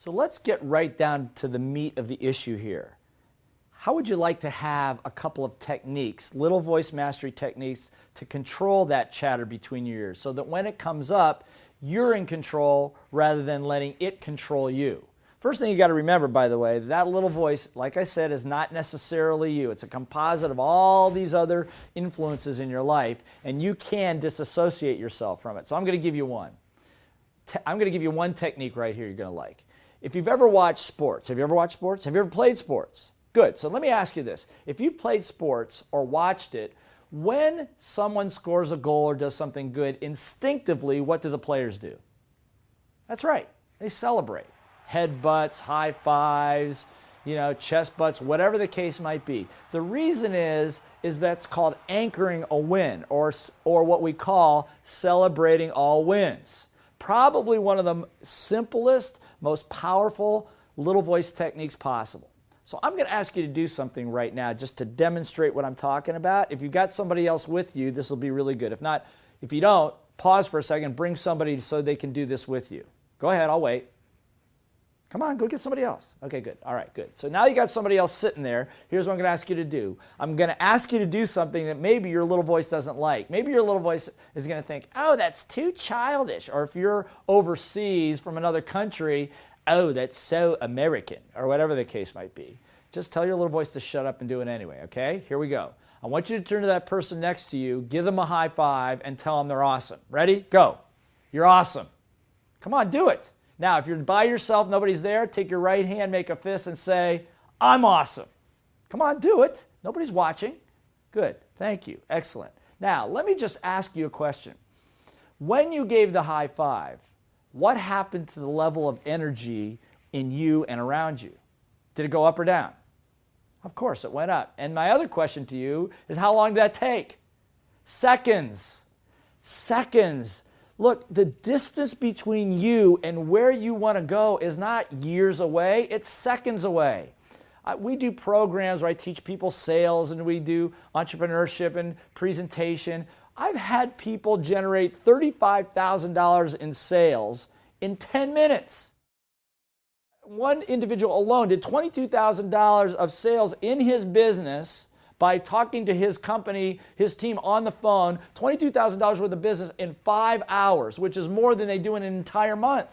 So let's get right down to the meat of the issue here. How would you like to have a couple of techniques, little voice mastery techniques, to control that chatter between your ears so that when it comes up, you're in control rather than letting it control you? First thing you got to remember, by the way, that little voice, like I said, is not necessarily you. It's a composite of all these other influences in your life, and you can disassociate yourself from it. So I'm going to give you one. I'm going to give you one technique right here you're going to like. If you've ever watched sports, have you ever watched sports? Have you ever played sports? Good. So let me ask you this. If you've played sports or watched it, when someone scores a goal or does something good, instinctively, what do the players do? That's right. They celebrate. Headbutts, high fives, chest butts, whatever the case might be. The reason is that's called anchoring a win, or what we call celebrating all wins. Probably one of the simplest, most powerful little voice techniques possible. So I'm going to ask you to do something right now just to demonstrate what I'm talking about. If you've got somebody else with you, this will be really good. If you don't, pause for a second, bring somebody so they can do this with you. Go ahead, I'll wait. Come on, go get somebody else. Okay, good. All right, good. So now you got somebody else sitting there. Here's what I'm going to ask you to do. I'm going to ask you to do something that maybe your little voice doesn't like. Maybe your little voice is going to think, oh, that's too childish. Or if you're overseas from another country, oh, that's so American, or whatever the case might be. Just tell your little voice to shut up and do it anyway, okay? Here we go. I want you to turn to that person next to you, give them a high five, and tell them they're awesome. Ready? Go. You're awesome. Come on, do it. Now, if you're by yourself, nobody's there, take your right hand, make a fist, and say, I'm awesome. Come on, do it. Nobody's watching. Good. Thank you. Excellent. Now, let me just ask you a question. When you gave the high five, what happened to the level of energy in you and around you? Did it go up or down? Of course, it went up. And my other question to you is, how long did that take? Seconds. Seconds. Look, the distance between you and where you want to go is not years away, it's seconds away. We do programs where I teach people sales, and we do entrepreneurship and presentation. I've had people generate $35,000 in sales in 10 minutes. One individual alone did $22,000 of sales in his business by talking to his company, his team on the phone, $22,000 worth of business in 5 hours, which is more than they do in an entire month.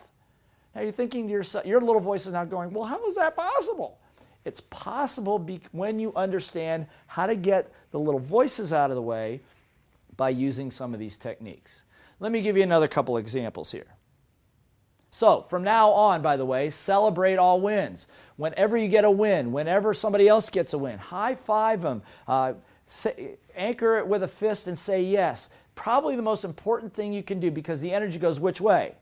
Now you're thinking to yourself, your little voice is now going, well, how is that possible? It's possible when you understand how to get the little voices out of the way by using some of these techniques. Let me give you another couple examples here. So from now on, by the way, celebrate all wins. Whenever you get a win, whenever somebody else gets a win, high five them, anchor it with a fist and say yes. Probably the most important thing you can do, because the energy goes which way?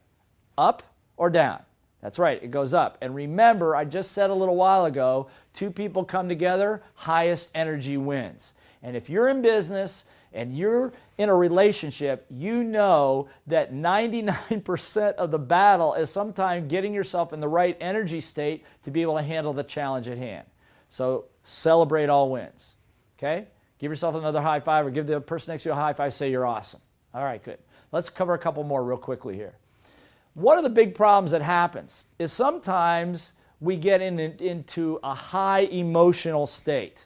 Up or down? That's right, it goes up. And remember, I just said a little while ago, two people come together, highest energy wins. And if you're in business and you're in a relationship, you know that 99% of the battle is sometimes getting yourself in the right energy state to be able to handle the challenge at hand. So celebrate all wins, okay? Give yourself another high five, or give the person next to you a high five, say you're awesome. All right, good. Let's cover a couple more real quickly here. One of the big problems that happens is sometimes we get into a high emotional state.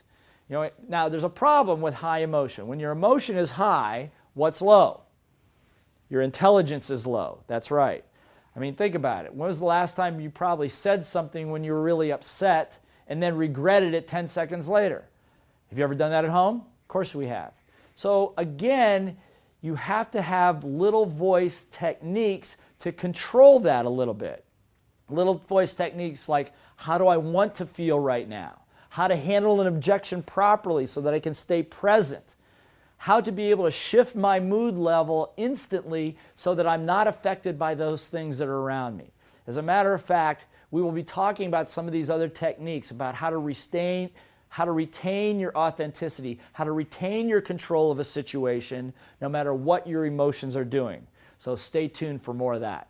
Now there's a problem with high emotion. When your emotion is high, what's low? Your intelligence is low. That's right. I mean, think about it. When was the last time you probably said something when you were really upset and then regretted it 10 seconds later? Have you ever done that at home? Of course we have. So again, you have to have little voice techniques to control that a little bit. Little voice techniques like, how do I want to feel right now? How to handle an objection properly so that I can stay present. How to be able to shift my mood level instantly so that I'm not affected by those things that are around me. As a matter of fact, we will be talking about some of these other techniques about how to retain your authenticity, how to retain your control of a situation no matter what your emotions are doing. So stay tuned for more of that.